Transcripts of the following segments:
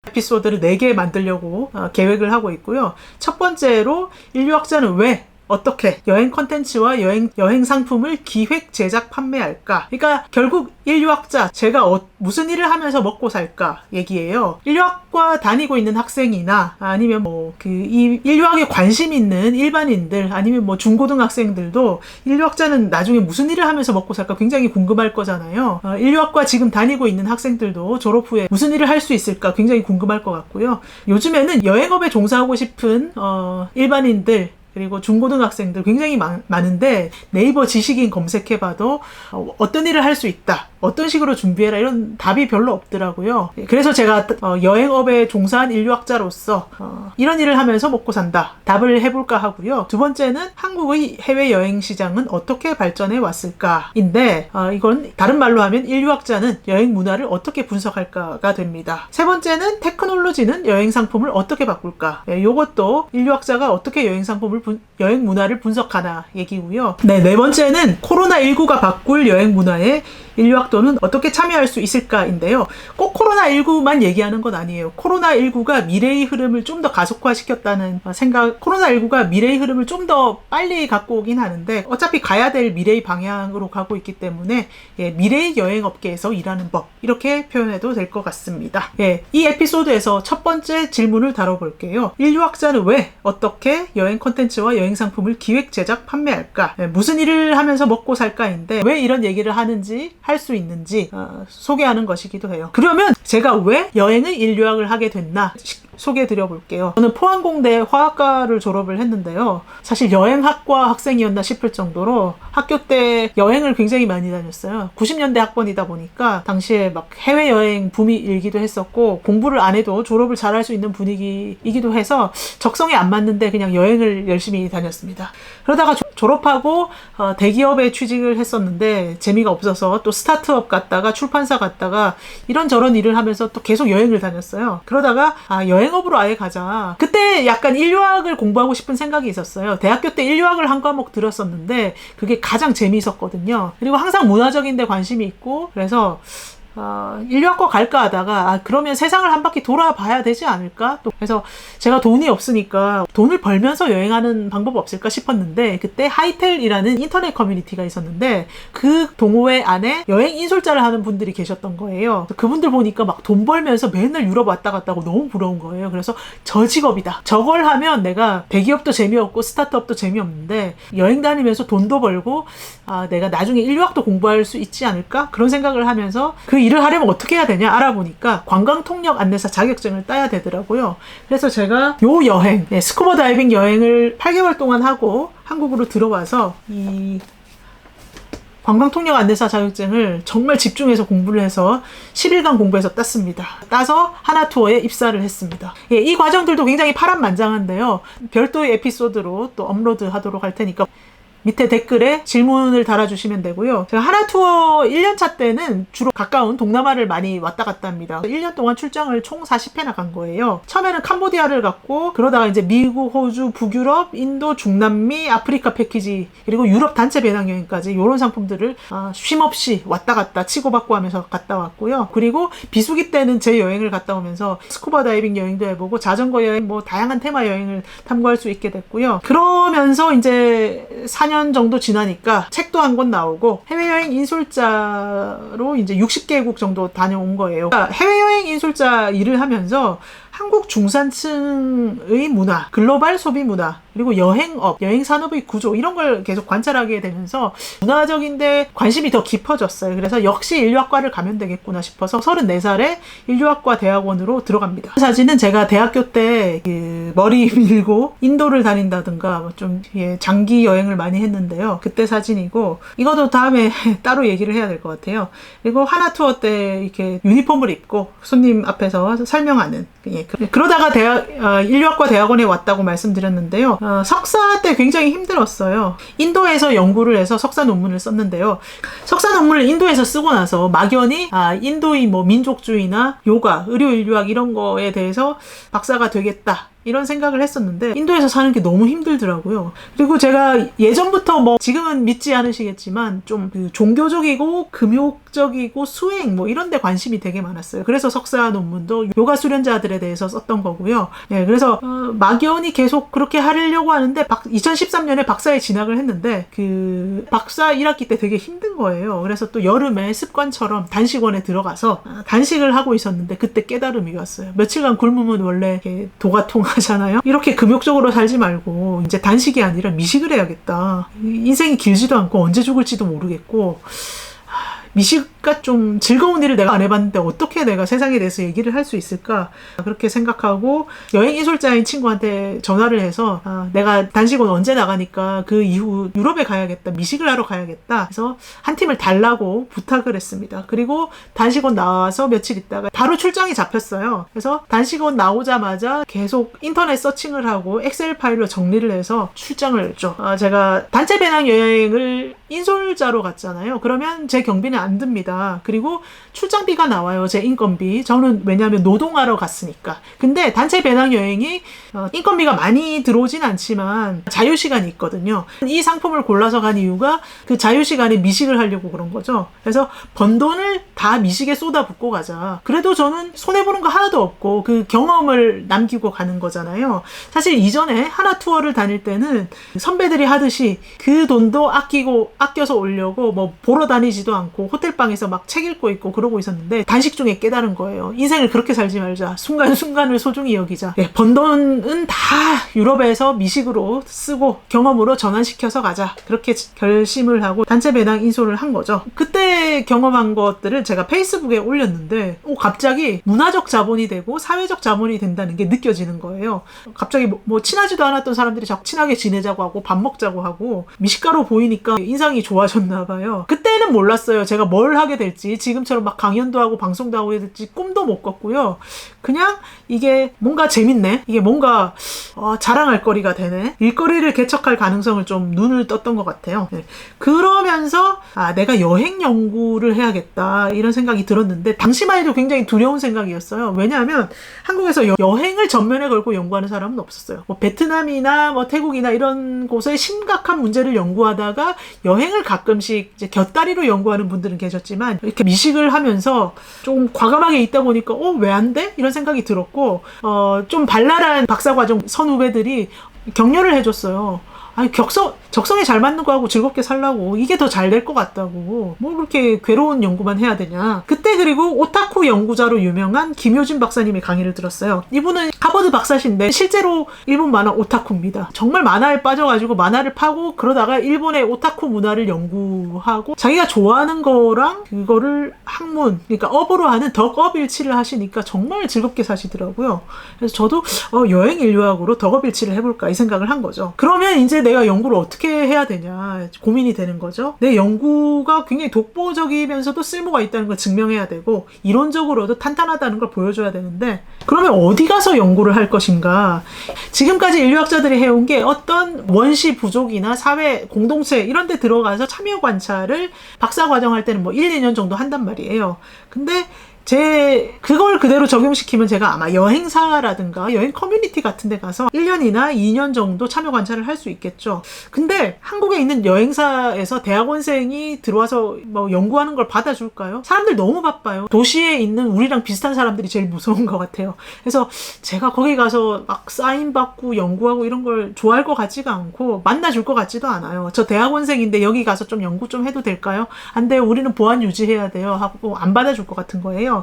에피소드를 4개 만들려고 계획을 하고 있고요. 첫 번째로 인류학자는 왜 어떻게 여행 컨텐츠와 여행 상품을 기획, 제작, 판매할까? 그러니까 결국 인류학자, 제가 무슨 일을 하면서 먹고 살까 얘기예요. 인류학과 다니고 있는 학생이나 아니면 이 인류학에 관심 있는 일반인들 아니면 중고등학생들도 인류학자는 나중에 무슨 일을 하면서 먹고 살까 굉장히 궁금할 거잖아요. 인류학과 지금 다니고 있는 학생들도 졸업 후에 무슨 일을 할 수 있을까 굉장히 궁금할 것 같고요. 요즘에는 여행업에 종사하고 싶은 일반인들 그리고 중고등학생들 굉장히 많은데 네이버 지식인 검색해봐도 어떤 일을 할 수 있다, 어떤 식으로 준비해라 이런 답이 별로 없더라고요. 그래서 제가 여행업에 종사한 인류학자로서 이런 일을 하면서 먹고 산다 답을 해볼까 하고요. 두 번째는 한국의 해외여행 시장은 어떻게 발전해 왔을까인데 이건 다른 말로 하면 인류학자는 여행 문화를 어떻게 분석할까가 됩니다. 세 번째는 테크놀로지는 여행 상품을 어떻게 바꿀까, 이것도 인류학자가 어떻게 여행 문화를 분석하나 얘기고요. 네 번째는 코로나19가 바꿀 여행 문화에 인류학도는 어떻게 참여할 수 있을까인데요. 꼭 코로나19만 얘기하는 건 아니에요. 코로나19가 미래의 흐름을 좀 더 가속화시켰다는 생각, 코로나19가 미래의 흐름을 좀 더 빨리 갖고 오긴 하는데 어차피 가야 될 미래의 방향으로 가고 있기 때문에 미래의 여행업계에서 일하는 법, 이렇게 표현해도 될 것 같습니다. 이 에피소드에서 첫 번째 질문을 다뤄볼게요. 인류학자는 왜 어떻게 여행 콘텐츠와 여행 상품을 기획, 제작, 판매할까? 무슨 일을 하면서 먹고 살까인데 왜 이런 얘기를 하는지, 할 수 있는지 소개하는 것이기도 해요. 그러면 제가 왜 여행의 인류학을 하게 됐나 소개해드려 볼게요. 저는 포항공대 화학과를 졸업을 했는데요. 사실 여행학과 학생이었나 싶을 정도로 학교 때 여행을 굉장히 많이 다녔어요. 90년대 학번이다 보니까 당시에 막 해외여행 붐이 일기도 했었고 공부를 안 해도 졸업을 잘할 수 있는 분위기이기도 해서 적성에 안 맞는데 그냥 여행을 열심히 다녔습니다. 그러다가 졸업하고 대기업에 취직을 했었는데 재미가 없어서 또 스타트업 갔다가 출판사 갔다가 이런저런 일을 하면서 또 계속 여행을 다녔어요. 그러다가 여행업으로 아예 가자. 그때 약간 인류학을 공부하고 싶은 생각이 있었어요. 대학교 때 인류학을 한 과목 들었었는데 그게 가장 재미있었거든요. 그리고 항상 문화적인 데 관심이 있고 그래서 인류학과 갈까 하다가 그러면 세상을 한 바퀴 돌아봐야 되지 않을까? 또 그래서 제가 돈이 없으니까 돈을 벌면서 여행하는 방법 없을까 싶었는데 그때 하이텔이라는 인터넷 커뮤니티가 있었는데 그 동호회 안에 여행 인솔자를 하는 분들이 계셨던 거예요. 그분들 보니까 막 돈 벌면서 맨날 유럽 왔다 갔다 하고 너무 부러운 거예요. 그래서 저 직업이다. 저걸 하면 내가 대기업도 재미없고 스타트업도 재미없는데 여행 다니면서 돈도 벌고 내가 나중에 인류학도 공부할 수 있지 않을까? 그런 생각을 하면서 그 일을 하려면 어떻게 해야 되냐 알아보니까 관광통역 안내사 자격증을 따야 되더라고요. 그래서 제가 요 여행, 스쿠버 다이빙 여행을 8개월 동안 하고 한국으로 들어와서 이 관광통역 안내사 자격증을 정말 집중해서 공부를 해서 10일간 공부해서 땄습니다. 따서 하나투어에 입사를 했습니다. 이 과정들도 굉장히 파란만장한데요. 별도의 에피소드로 또 업로드 하도록 할 테니까 밑에 댓글에 질문을 달아주시면 되고요. 제가 하나투어 1년차 때는 주로 가까운 동남아를 많이 왔다 갔다 합니다. 1년 동안 출장을 총 40회나 간 거예요. 처음에는 캄보디아를 갔고 그러다가 이제 미국, 호주, 북유럽, 인도, 중남미, 아프리카 패키지 그리고 유럽 단체 배낭여행까지 이런 상품들을 쉼없이 왔다 갔다 치고받고 하면서 갔다 왔고요. 그리고 비수기 때는 제 여행을 갔다 오면서 스쿠버 다이빙 여행도 해보고 자전거 여행 다양한 테마 여행을 탐구할 수 있게 됐고요. 그러면서 이제 4년 정도 지나니까 책도 한 권 나오고 해외여행 인솔자로 이제 60개국 정도 다녀온 거예요. 해외여행 인솔자 일을 하면서 한국 중산층의 문화, 글로벌 소비 문화, 그리고 여행업, 여행산업의 구조 이런 걸 계속 관찰하게 되면서 문화적인데 관심이 더 깊어졌어요. 그래서 역시 인류학과를 가면 되겠구나 싶어서 34살에 인류학과 대학원으로 들어갑니다. 그 사진은 제가 대학교 때 머리 밀고 인도를 다닌다든가 좀 장기 여행을 많이 했는데요. 그때 사진이고 이것도 다음에 따로 얘기를 해야 될 것 같아요. 그리고 하나투어 때 이렇게 유니폼을 입고 손님 앞에서 설명하는 그러다가 인류학과 대학원에 왔다고 말씀드렸는데요. 석사 때 굉장히 힘들었어요. 인도에서 연구를 해서 석사 논문을 썼는데요. 석사 논문을 인도에서 쓰고 나서 막연히 인도의 민족주의나 요가, 의료 인류학 이런 거에 대해서 박사가 되겠다 이런 생각을 했었는데 인도에서 사는 게 너무 힘들더라고요. 그리고 제가 예전부터 뭐 지금은 믿지 않으시겠지만 좀 그 종교적이고 금욕적이고 수행 뭐 이런 데 관심이 되게 많았어요. 그래서 석사 논문도 요가 수련자들에 대해서 썼던 거고요. 네, 그래서 막연히 계속 그렇게 하려고 하는데 2013년에 박사에 진학을 했는데 그 박사 1학기 때 되게 힘든 거예요. 그래서 또 여름에 습관처럼 단식원에 들어가서 단식을 하고 있었는데 그때 깨달음이 왔어요. 며칠간 굶으면 원래 이렇게 도가 통하잖아요. 이렇게 금욕적으로 살지 말고 이제 단식이 아니라 미식을 해야겠다. 인생이 길지도 않고 언제 죽을지도 모르겠고 미식가 좀 즐거운 일을 내가 안 해봤는데 어떻게 내가 세상에 대해서 얘기를 할 수 있을까 그렇게 생각하고 여행 인솔자인 친구한테 전화를 해서 내가 단식원 언제 나가니까 그 이후 유럽에 가야겠다, 미식을 하러 가야겠다 해서 한 팀을 달라고 부탁을 했습니다. 그리고 단식원 나와서 며칠 있다가 바로 출장이 잡혔어요. 그래서 단식원 나오자마자 계속 인터넷 서칭을 하고 엑셀 파일로 정리를 해서 출장을 했죠. 제가 단체 배낭 여행을 인솔자로 갔잖아요. 그러면 제 경비는 안 듭니다. 그리고 출장비가 나와요. 제 인건비. 저는 왜냐하면 노동하러 갔으니까. 근데 단체 배낭 여행이 인건비가 많이 들어오진 않지만 자유시간이 있거든요. 이 상품을 골라서 간 이유가 그 자유시간에 미식을 하려고 그런 거죠. 그래서 번 돈을 다 미식에 쏟아붓고 가자. 그래도 저는 손해보는 거 하나도 없고 그 경험을 남기고 가는 거잖아요. 사실 이전에 하나 투어를 다닐 때는 선배들이 하듯이 그 돈도 아껴서 오려고 뭐 보러 다니지도 않고 호텔방에서 막 책 읽고 있고 그러고 있었는데 단식 중에 깨달은 거예요. 인생을 그렇게 살지 말자. 순간순간을 소중히 여기자. 번 돈은 다 유럽에서 미식으로 쓰고 경험으로 전환시켜서 가자. 그렇게 결심을 하고 단체 배낭 인솔을 한 거죠. 그때 경험한 것들을 제가 페이스북에 올렸는데 갑자기 문화적 자본이 되고 사회적 자본이 된다는 게 느껴지는 거예요. 갑자기 뭐 친하지도 않았던 사람들이 자꾸 친하게 지내자고 하고 밥 먹자고 하고 미식가로 보이니까 인상이 좋아졌나 봐요. 그때는 몰랐어요. 제가 뭘 하게 될지. 지금처럼 막 강연도 하고 방송도 하고 해야 될지 꿈도 못 꿨고요. 그냥 이게 뭔가 재밌네. 이게 뭔가 자랑할 거리가 되네. 일거리를 개척할 가능성을 좀 눈을 떴던 것 같아요. 네. 그러면서 내가 여행 연구를 해야겠다 이런 생각이 들었는데 당시만 해도 굉장히 두려운 생각이었어요. 왜냐하면 한국에서 여행을 전면에 걸고 연구하는 사람은 없었어요. 뭐 베트남이나 뭐 태국이나 이런 곳의 심각한 문제를 연구하다가 여행을 가끔씩 이제 곁다리로 연구하는 분들은 계셨지만 이렇게 미식을 하면서 좀 과감하게 있다 보니까 왜 안 돼? 이런 생각이 들었고 좀 발랄한 박사과정 선후배들이 격려를 해줬어요. 아니 적성에 잘 맞는 거하고 즐겁게 살라고 이게 더 잘 될 것 같다고 뭐 그렇게 괴로운 연구만 해야 되냐. 그때 그리고 오타쿠 연구자로 유명한 김효진 박사님의 강의를 들었어요. 이분은 하버드 박사신데 실제로 일본 만화 오타쿠입니다. 정말 만화에 빠져가지고 만화를 파고 그러다가 일본의 오타쿠 문화를 연구하고 자기가 좋아하는 거랑 그거를 학문 그러니까 업으로 하는 덕업일치를 하시니까 정말 즐겁게 사시더라고요. 그래서 저도 여행 인류학으로 덕업일치를 해볼까 이 생각을 한 거죠. 그러면 이제 내가 연구를 어떻게 해야 되냐 고민이 되는 거죠. 내 연구가 굉장히 독보적이면서도 쓸모가 있다는 걸 증명해야 되고 이론적으로도 탄탄하다는 걸 보여줘야 되는데 그러면 어디 가서 연구를 할 것인가. 지금까지 인류학자들이 해온 게 어떤 원시 부족이나 사회 공동체 이런 데 들어가서 참여 관찰을 박사과정 할 때는 뭐 1, 2년 정도 한단 말이에요. 근데 그걸 그대로 적용시키면 제가 아마 여행사라든가 여행 커뮤니티 같은 데 가서 1년이나 2년 정도 참여 관찰을 할 수 있겠죠. 근데 한국에 있는 여행사에서 대학원생이 들어와서 뭐 연구하는 걸 받아줄까요? 사람들 너무 바빠요. 도시에 있는 우리랑 비슷한 사람들이 제일 무서운 것 같아요. 그래서 제가 거기 가서 막 사인 받고 연구하고 이런 걸 좋아할 것 같지가 않고 만나줄 것 같지도 않아요. 저 대학원생인데 여기 가서 좀 연구 좀 해도 될까요? 안 돼요. 우리는 보안 유지해야 돼요. 하고 안 받아줄 것 같은 거예요.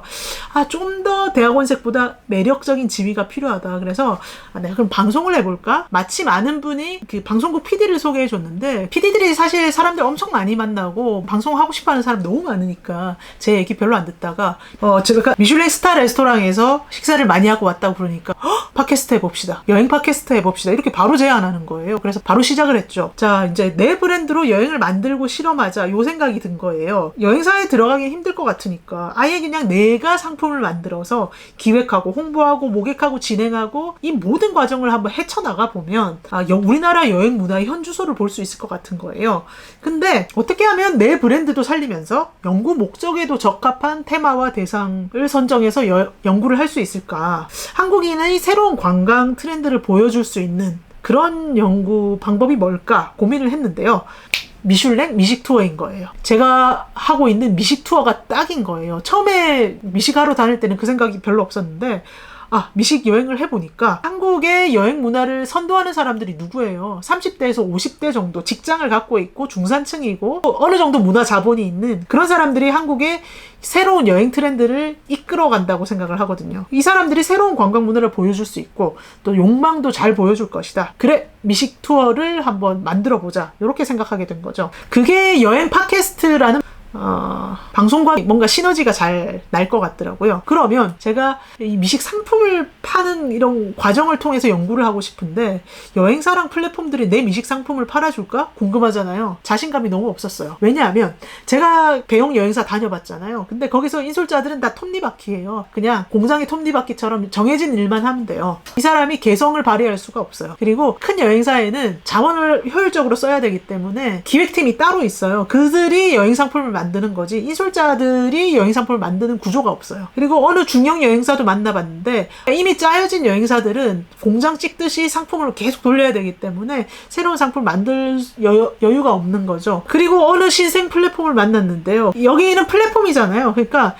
좀 더 대학원생보다 매력적인 지위가 필요하다. 그래서 내가 그럼 방송을 해볼까? 마침 아는 분이 그 방송국 PD를 소개해 줬는데 PD들이 사실 사람들 엄청 많이 만나고 방송하고 싶어하는 사람 너무 많으니까 제 얘기 별로 안 듣다가 제가 미슐랭 스타 레스토랑에서 식사를 많이 하고 왔다고 그러니까 팟캐스트 해봅시다. 여행 팟캐스트 해봅시다. 이렇게 바로 제안하는 거예요. 그래서 바로 시작을 했죠. 자, 이제 내 브랜드로 여행을 만들고 실험하자 요 생각이 든 거예요. 여행사에 들어가기 힘들 것 같으니까 아예 그냥 내 내가 상품을 만들어서 기획하고 홍보하고 모객하고 진행하고 이 모든 과정을 한번 헤쳐나가 보면 우리나라 여행 문화의 현주소를 볼 수 있을 것 같은 거예요. 근데 어떻게 하면 내 브랜드도 살리면서 연구 목적에도 적합한 테마와 대상을 선정해서 연구를 할 수 있을까? 한국인의 새로운 관광 트렌드를 보여줄 수 있는 그런 연구 방법이 뭘까 고민을 했는데요. 미슐랭 미식 투어인 거예요. 제가 하고 있는 미식 투어가 딱인 거예요. 처음에 미식하러 다닐 때는 그 생각이 별로 없었는데 미식 여행을 해보니까 한국의 여행 문화를 선도하는 사람들이 누구예요? 30대에서 50대 정도 직장을 갖고 있고 중산층이고 어느 정도 문화 자본이 있는 그런 사람들이 한국의 새로운 여행 트렌드를 이끌어 간다고 생각을 하거든요. 이 사람들이 새로운 관광 문화를 보여줄 수 있고 또 욕망도 잘 보여줄 것이다. 그래, 미식 투어를 한번 만들어 보자. 이렇게 생각하게 된 거죠. 그게 여행 팟캐스트라는 방송과 뭔가 시너지가 잘 날 것 같더라고요. 그러면 제가 이 미식 상품을 파는 이런 과정을 통해서 연구를 하고 싶은데 여행사랑 플랫폼들이 내 미식 상품을 팔아줄까? 궁금하잖아요. 자신감이 너무 없었어요. 왜냐하면 제가 대형 여행사 다녀봤잖아요. 근데 거기서 인솔자들은 다 톱니바퀴예요. 그냥 공장의 톱니바퀴처럼 정해진 일만 하면 돼요. 이 사람이 개성을 발휘할 수가 없어요. 그리고 큰 여행사에는 자원을 효율적으로 써야 되기 때문에 기획팀이 따로 있어요. 그들이 여행 상품을 만드는 거지 인솔자들이 여행 상품을 만드는 구조가 없어요. 그리고 어느 중형 여행사도 만나봤는데 이미 짜여진 여행사들은 공장 찍듯이 상품을 계속 돌려야 되기 때문에 새로운 상품을 만들 여유가 없는 거죠. 그리고 어느 신생 플랫폼을 만났는데요. 여기는 플랫폼이잖아요. 그러니까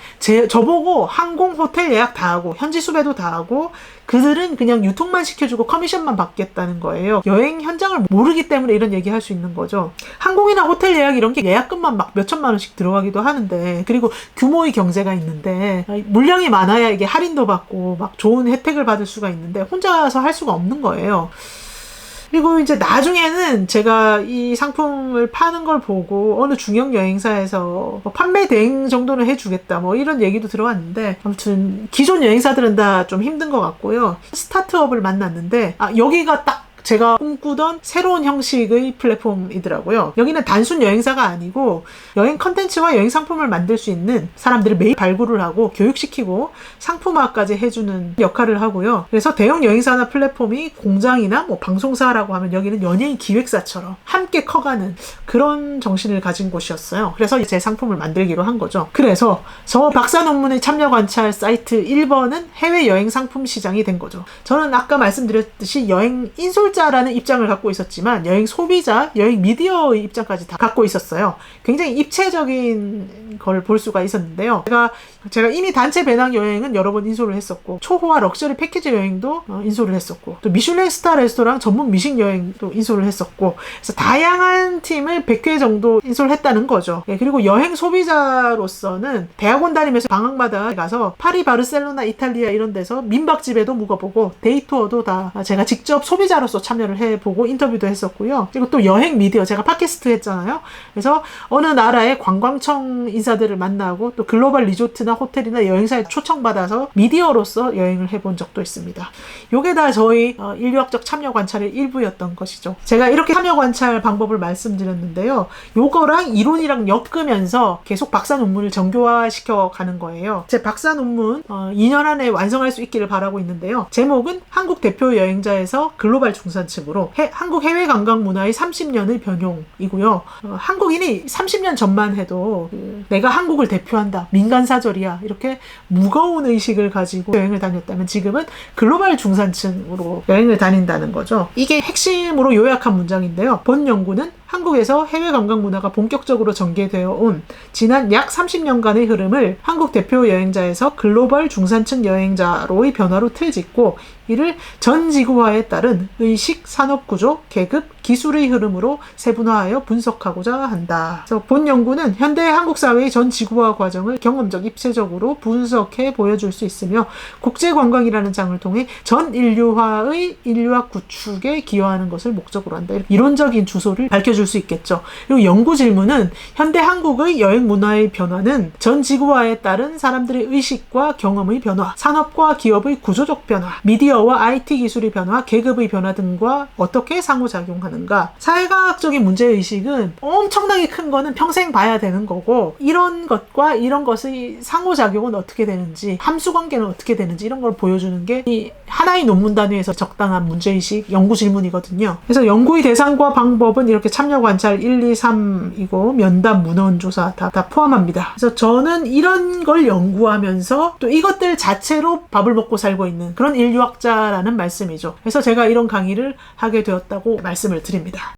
저보고 항공, 호텔 예약 다 하고 현지 수배도 다 하고 그들은 그냥 유통만 시켜주고 커미션만 받겠다는 거예요. 여행 현장을 모르기 때문에 이런 얘기 할 수 있는 거죠. 항공이나 호텔 예약 이런 게 예약금만 막 몇천만 원씩 들어가기도 하는데 그리고 규모의 경제가 있는데 물량이 많아야 이게 할인도 받고 막 좋은 혜택을 받을 수가 있는데 혼자서 할 수가 없는 거예요. 그리고 이제 나중에는 제가 이 상품을 파는 걸 보고 어느 중형 여행사에서 판매 대행 정도는 해주겠다 이런 얘기도 들어왔는데 아무튼 기존 여행사들은 다 좀 힘든 것 같고요. 스타트업을 만났는데 여기가 딱 제가 꿈꾸던 새로운 형식의 플랫폼이더라고요. 여기는 단순 여행사가 아니고 여행 컨텐츠와 여행 상품을 만들 수 있는 사람들을 매일 발굴을 하고 교육시키고 상품화까지 해주는 역할을 하고요. 그래서 대형 여행사나 플랫폼이 공장이나 방송사라고 하면 여기는 연예인 기획사처럼 함께 커가는 그런 정신을 가진 곳이었어요. 그래서 제 상품을 만들기로 한 거죠. 그래서 저 박사 논문의 참여 관찰 사이트 1번은 해외여행 상품 시장이 된 거죠. 저는 아까 말씀드렸듯이 여행 인솔자라는 입장을 갖고 있었지만 여행 소비자, 여행 미디어의 입장까지 다 갖고 있었어요. 굉장히 입체적인 걸 볼 수가 있었는데요. 제가 이미 단체 배낭 여행은 여러 번 인솔을 했었고 초호화 럭셔리 패키지 여행도 인솔을 했었고 또 미슐랭 스타 레스토랑 전문 미식 여행도 인솔을 했었고 그래서 다양한 팀을 100회 정도 인솔했다는 거죠. 그리고 여행 소비자로서는 대학원 다니면서 방학마다 가서 파리, 바르셀로나, 이탈리아 이런 데서 민박집에도 묵어보고 데이투어도 다 제가 직접 소비자로서 참여를 해보고 인터뷰도 했었고요. 그리고 또 여행 미디어 제가 팟캐스트 했잖아요. 그래서 어느 나라의 관광청 인사들을 만나고 또 글로벌 리조트나 호텔이나 여행사에 초청받아서 미디어로서 여행을 해본 적도 있습니다. 요게 다 저희 인류학적 참여 관찰의 일부였던 것이죠. 제가 이렇게 참여 관찰 방법을 말씀드렸는데요. 요거랑 이론이랑 엮으면서 계속 박사 논문을 정교화시켜 가는 거예요. 제 박사 논문 2년 안에 완성할 수 있기를 바라고 있는데요. 제목은 한국 대표 여행자에서 글로벌 중산층으로 한국 해외 관광 문화의 30년의 변용이고요. 한국인이 30년 전만 해도 내가 한국을 대표한다. 민간사절이야. 이렇게 무거운 의식을 가지고 여행을 다녔다면 지금은 글로벌 중산층으로 여행을 다닌다는 거죠. 이게 핵심으로 요약한 문장인데요. 본 연구는 한국에서 해외 관광 문화가 본격적으로 전개되어 온 지난 약 30년간의 흐름을 한국 대표 여행자에서 글로벌 중산층 여행자로의 변화로 틀짓고 이를 전 지구화에 따른 의식, 산업구조, 계급, 기술의 흐름으로 세분화하여 분석하고자 한다. 그래서 본 연구는 현대 한국 사회의 전 지구화 과정을 경험적, 입체적으로 분석해 보여줄 수 있으며 국제관광이라는 장을 통해 전 인류화의 인류학 구축에 기여하는 것을 목적으로 한다. 이론적인 주소를 밝혀줄 수 있겠죠. 그리고 연구 질문은 현대 한국의 여행 문화의 변화는 전 지구화에 따른 사람들의 의식과 경험의 변화, 산업과 기업의 구조적 변화, 미디어와 IT 기술의 변화, 계급의 변화 등과 어떻게 상호작용하는가. 된다든가, 사회과학적인 문제의식은 엄청나게 큰 거는 평생 봐야 되는 거고, 이런 것과 이런 것의 상호작용은 어떻게 되는지, 함수관계는 어떻게 되는지 이런 걸 보여주는 게 이 하나의 논문 단위에서 적당한 문제의식 연구 질문이거든요. 그래서 연구의 대상과 방법은 이렇게 참여 관찰 1, 2, 3이고 면담, 문헌 조사 다 포함합니다. 그래서 저는 이런 걸 연구하면서 또 이것들 자체로 밥을 먹고 살고 있는 그런 인류학자라는 말씀이죠. 그래서 제가 이런 강의를 하게 되었다고 말씀을 드립니다.